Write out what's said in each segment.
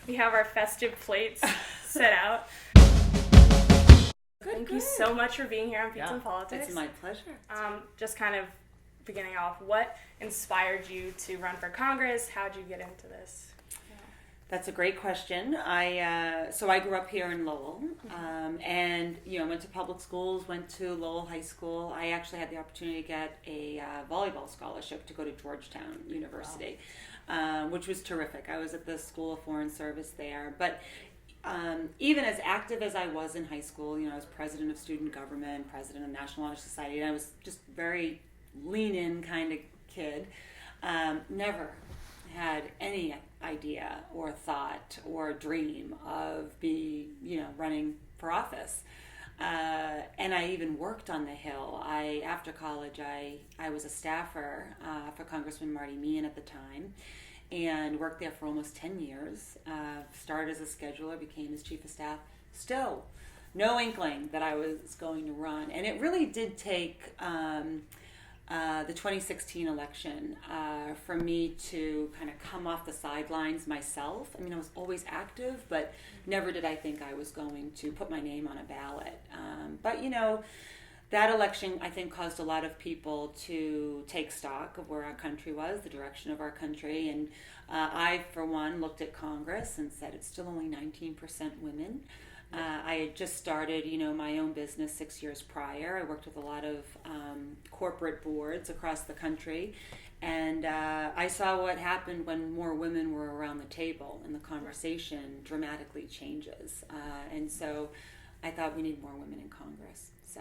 We have our festive plates set out. Thank you so much for being here on Pizza and Politics. It's my pleasure. Just kind of beginning off, what inspired you to run for Congress? How'd you get into this? That's a great question. I grew up here in Lowell, and went to public schools, went to Lowell High School. I actually had the opportunity to get a volleyball scholarship to go to Georgetown University, which was terrific. I was at the School of Foreign Service there, but even as active as I was in high school, I was president of student government, president of National Honor Society, and I was just very lean-in kind of kid. Never had any idea or thought or dream of running for office. And I even worked on the Hill. After college, I was a staffer for Congressman Marty Meehan at the time, and worked there for almost 10 years. Started as a scheduler, became his chief of staff. Still, no inkling that I was going to run. And it really did take the 2016 election for me to kind of come off the sidelines myself. I mean, I was always active, but never did I think I was going to put my name on a ballot. But that election, I think, caused a lot of people to take stock of where our country was, the direction of our country. And I, for one, looked at Congress and said it's still only 19% women. I had just started, my own business 6 years prior. I worked with a lot of corporate boards across the country. And I saw what happened when more women were around the table, and the conversation dramatically changes. And so I thought we need more women in Congress. So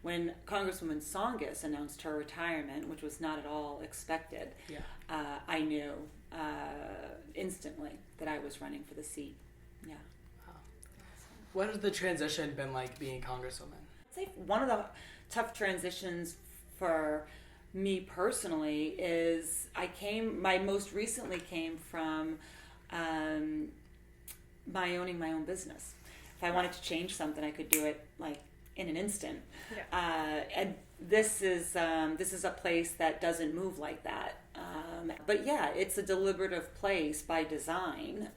when Congresswoman Tsongas announced her retirement, which was not at all expected, I knew instantly that I was running for the seat. Yeah. Wow. What has the transition been like being Congresswoman? I'd say one of the tough transitions for me personally is my most recently came from my owning my own business. If I wanted to change something, I could do it like in an instant. And this is a place that doesn't move like that. But yeah, it's a deliberative place by design.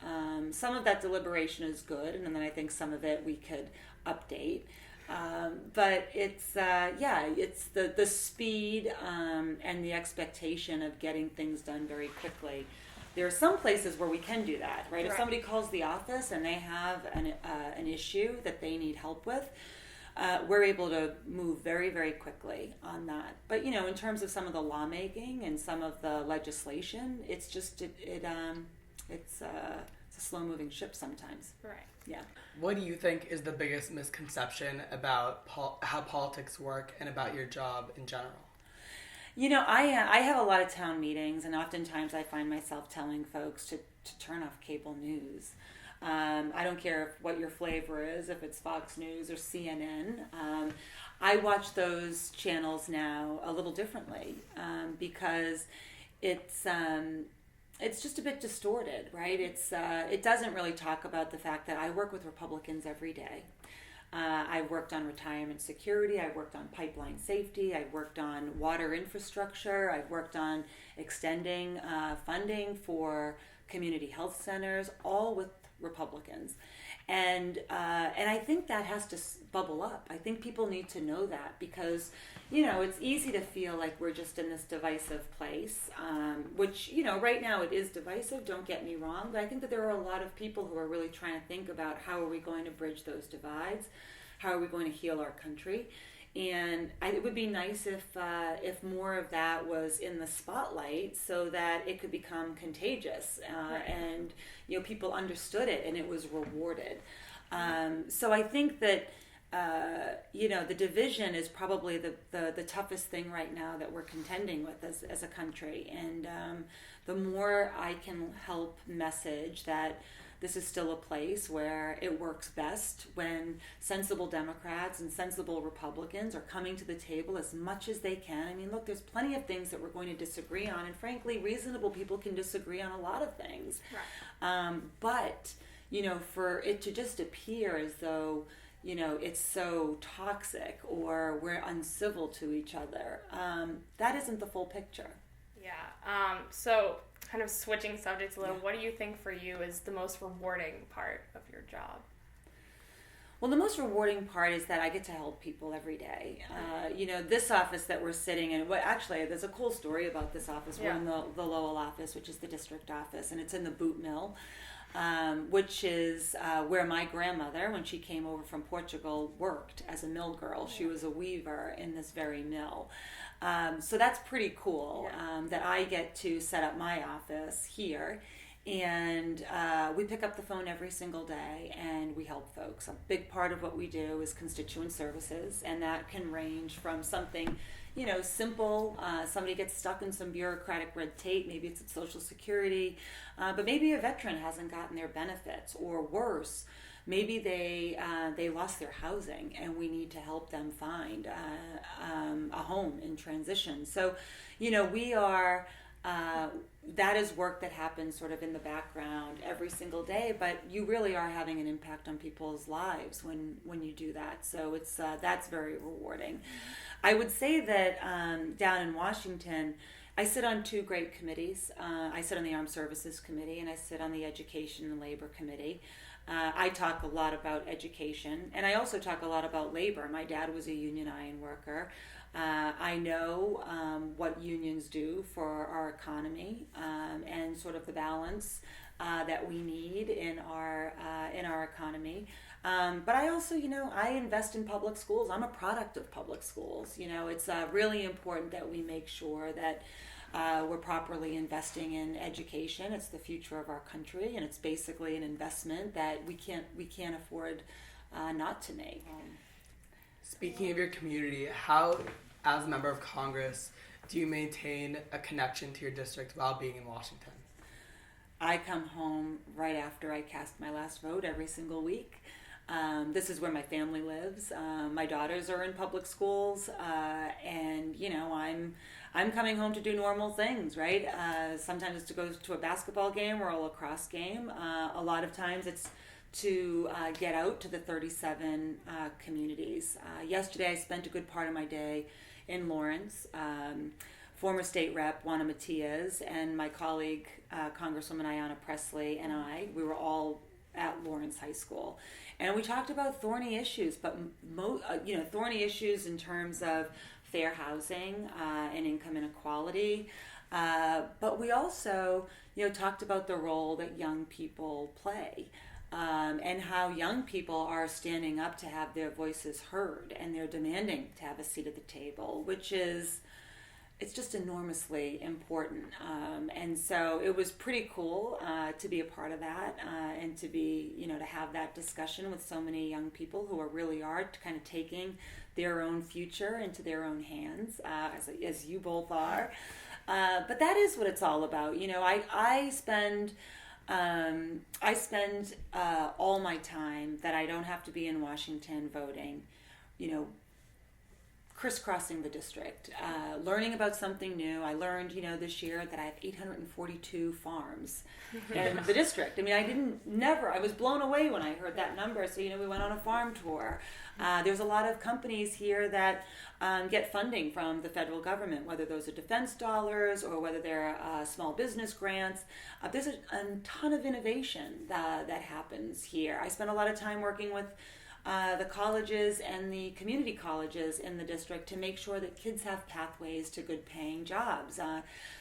Some of that deliberation is good, and then I think some of it we could update. But it's the speed and the expectation of getting things done very quickly. There are some places where we can do that, right? If somebody calls the office and they have an issue that they need help with, we're able to move very, very quickly on that. But in terms of some of the lawmaking and some of the legislation, it's just it's a slow-moving ship sometimes. Right. Yeah. What do you think is the biggest misconception about how politics work and about your job in general? I have a lot of town meetings, and oftentimes I find myself telling folks to turn off cable news. I don't care what your flavor is, if it's Fox News or CNN. I watch those channels now a little differently because it's just a bit distorted, right? It doesn't really talk about the fact that I work with Republicans every day. I've worked on retirement security. I've worked on pipeline safety. I've worked on water infrastructure. I've worked on extending funding for community health centers, all with Republicans. And I think that has to bubble up. I think people need to know that because, it's easy to feel like we're just in this divisive place, which, right now it is divisive, don't get me wrong, but I think that there are a lot of people who are really trying to think about how are we going to bridge those divides, how are we going to heal our country. And it would be nice if more of that was in the spotlight so that it could become contagious and people understood it and it was rewarded. So I think that the division is probably the toughest thing right now that we're contending with as a country. And the more I can help message that this is still a place where it works best when sensible Democrats and sensible Republicans are coming to the table as much as they can. I mean, look, there's plenty of things that we're going to disagree on, and frankly, reasonable people can disagree on a lot of things. Right. But, for it to just appear as though, it's so toxic or we're uncivil to each other, that isn't the full picture. Yeah. So kind of switching subjects a little, Yeah. what do you think for you is the most rewarding part of your job? Well, the most rewarding part is that I get to help people every day. This office that we're sitting in, well, actually, there's a cool story about this office. Yeah. We're in the Lowell office, which is the district office, and it's in the boot mill, which is where my grandmother, when she came over from Portugal, worked as a mill girl. She was a weaver in this very mill. So that's pretty cool that I get to set up my office here. And we pick up the phone every single day and we help folks. A big part of what we do is constituent services, and that can range from something, simple. Somebody gets stuck in some bureaucratic red tape. Maybe it's at Social Security, but maybe a veteran hasn't gotten their benefits, or worse, maybe they lost their housing and we need to help them find a home in transition. So, we are. That is work that happens sort of in the background every single day, but you really are having an impact on people's lives when you do that. So it's that's very rewarding. I would say that down in Washington, I sit on two great committees. I sit on the Armed Services Committee and I sit on the Education and Labor Committee. I talk a lot about education, and I also talk a lot about labor. My dad was a union iron worker. I know what unions do for our economy and sort of the balance that we need in our economy. But I also, I invest in public schools. I'm a product of public schools. It's really important that we make sure that we're properly investing in education. It's the future of our country, and it's basically an investment that we can't afford not to make. Speaking of your community, how, as a member of Congress, do you maintain a connection to your district while being in Washington? I come home right after I cast my last vote every single week. This is where my family lives. My daughters are in public schools, and I'm coming home to do normal things, right? Sometimes it's to go to a basketball game or a lacrosse game. A lot of times it's to get out to the 37 communities. Yesterday I spent a good part of my day in Lawrence. Former state rep Juana Matias and my colleague Congresswoman Ayanna Pressley and we were all at Lawrence High School, and we talked about thorny issues, but thorny issues in terms of fair housing and income inequality. But we also, talked about the role that young people play. And how young people are standing up to have their voices heard, and they're demanding to have a seat at the table, it's just enormously important. And so it was pretty cool to be a part of that and to be, to have that discussion with so many young people who really are kind of taking their own future into their own hands, as you both are. But that is what it's all about. I spend all my time that I don't have to be in Washington voting, crisscrossing the district, learning about something new. I learned, this year that I have 842 farms in the district. I mean, I was blown away when I heard that number. So, we went on a farm tour. There's a lot of companies here that get funding from the federal government, whether those are defense dollars or whether they're small business grants. There's a ton of innovation that happens here. I spent a lot of time working with the colleges and the community colleges in the district to make sure that kids have pathways to good paying jobs.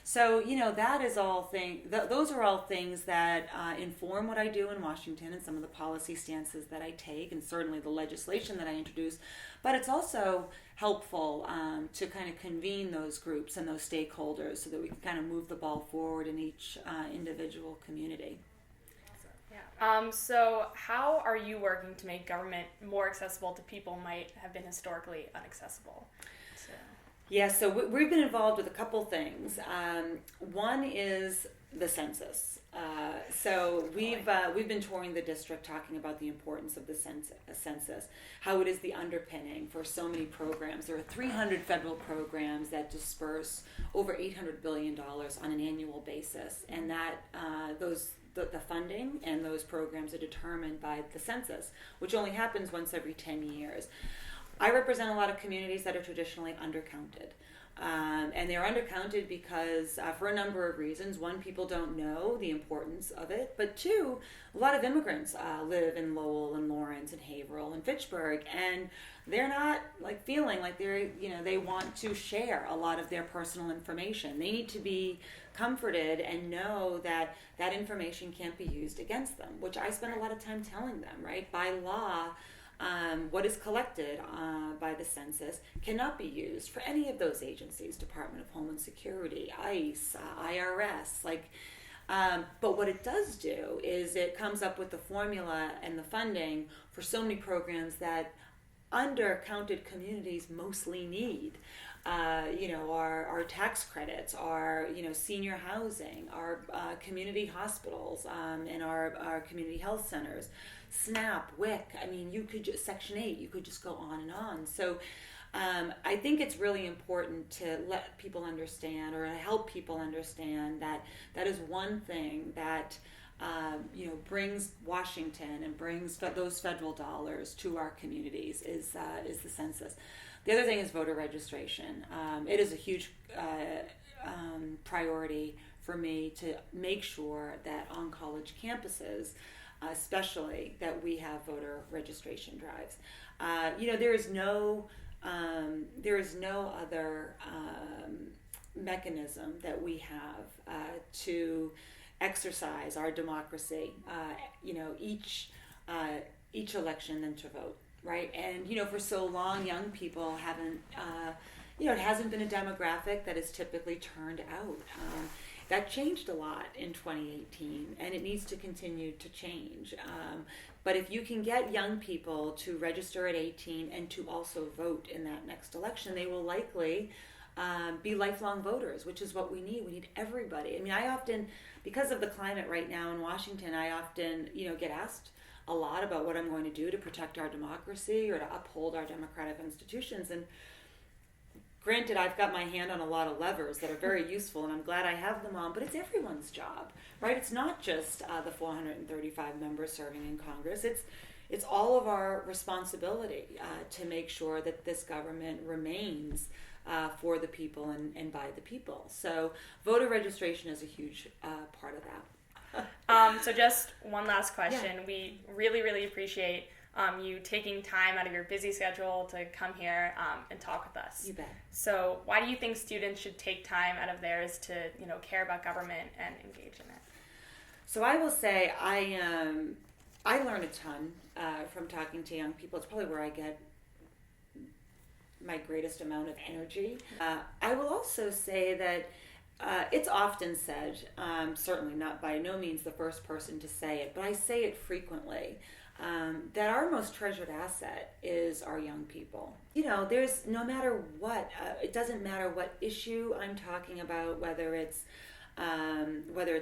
So that is all those are all things that inform what I do in Washington and some of the policy stances that I take, and certainly the legislation that I introduce. But it's also helpful to kind of convene those groups and those stakeholders so that we can kind of move the ball forward in each individual community. So how are you working to make government more accessible to people who might have been historically inaccessible? Yeah, so we've been involved with a couple things. One is the census. So we've been touring the district talking about the importance of the census, how it is the underpinning for so many programs. There are 300 federal programs that disperse over $800 billion on an annual basis, and that the funding and those programs are determined by the census, which only happens once every 10 years. I represent a lot of communities that are traditionally undercounted. And they're undercounted because for a number of reasons. One, people don't know the importance of it, but two, a lot of immigrants live in Lowell and Lawrence and Haverhill and Fitchburg, and they're not feeling like they want to share a lot of their personal information. They need to be comforted and know that that information can't be used against them, which I spend a lot of time telling them, right? By law, what is collected by the census cannot be used for any of those agencies, Department of Homeland Security, ICE, IRS, but what it does do is it comes up with the formula and the funding for so many programs that undercounted communities mostly need. Our tax credits, our senior housing, our community hospitals, and our community health centers, SNAP, WIC. I mean, you could just Section 8. You could just go on and on. So, I think it's really important to let people understand, or help people understand that that is one thing that brings Washington and brings those federal dollars to our communities is the census. The other thing is voter registration. It is a huge priority for me to make sure that on college campuses, especially, that we have voter registration drives. There is no other mechanism that we have to exercise our democracy. Each election than to vote. Right, and for so long, young people haven't, it hasn't been a demographic that is typically turned out. That changed a lot in 2018, and it needs to continue to change. But if you can get young people to register at 18 and to also vote in that next election, they will likely be lifelong voters, which is what we need. We need everybody. I mean, I often, because of the climate right now in Washington, I often, get asked a lot about what I'm going to do to protect our democracy or to uphold our democratic institutions. And granted, I've got my hand on a lot of levers that are very useful, and I'm glad I have them on, but it's everyone's job, right? It's not just the 435 members serving in Congress. It's all of our responsibility to make sure that this government remains for the people and by the people. So voter registration is a huge part of that. So just one last question. Yeah. We really, really appreciate you taking time out of your busy schedule to come here and talk with us. You bet. So why do you think students should take time out of theirs to, care about government and engage in it? So I will say I learn a ton from talking to young people. It's probably where I get my greatest amount of energy. I will also say that it's often said, certainly not by no means the first person to say it, but I say it frequently, that our most treasured asset is our young people. There's no matter what, it doesn't matter what issue I'm talking about, whether it's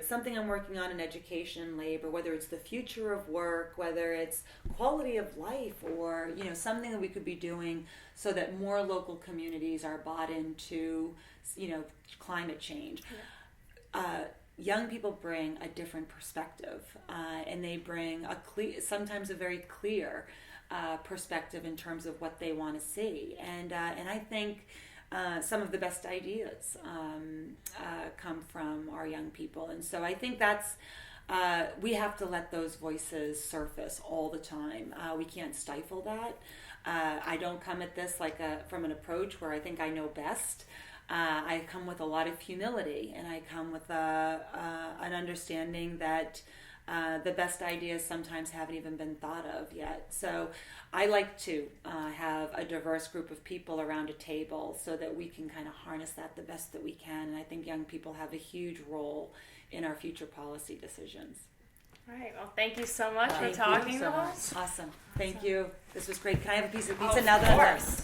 something I'm working on in education, labor, whether it's the future of work, whether it's quality of life, or something that we could be doing so that more local communities are bought into climate change. Yeah. Young people bring a different perspective, and they bring sometimes a very clear perspective in terms of what they want to see, and I think some of the best ideas come from our young people, and so I think that's we have to let those voices surface all the time. We can't stifle that. I don't come at this from an approach where I think I know best. I come with a lot of humility, and I come with an understanding that the best ideas sometimes haven't even been thought of yet. So I like to have a diverse group of people around a table so that we can kind of harness that the best that we can. And I think young people have a huge role in our future policy decisions. All right. Well, thank you so much for Thank you talking so to much. us. Awesome. Thank you. This was great. Can I have a piece of pizza Of now that I'm course.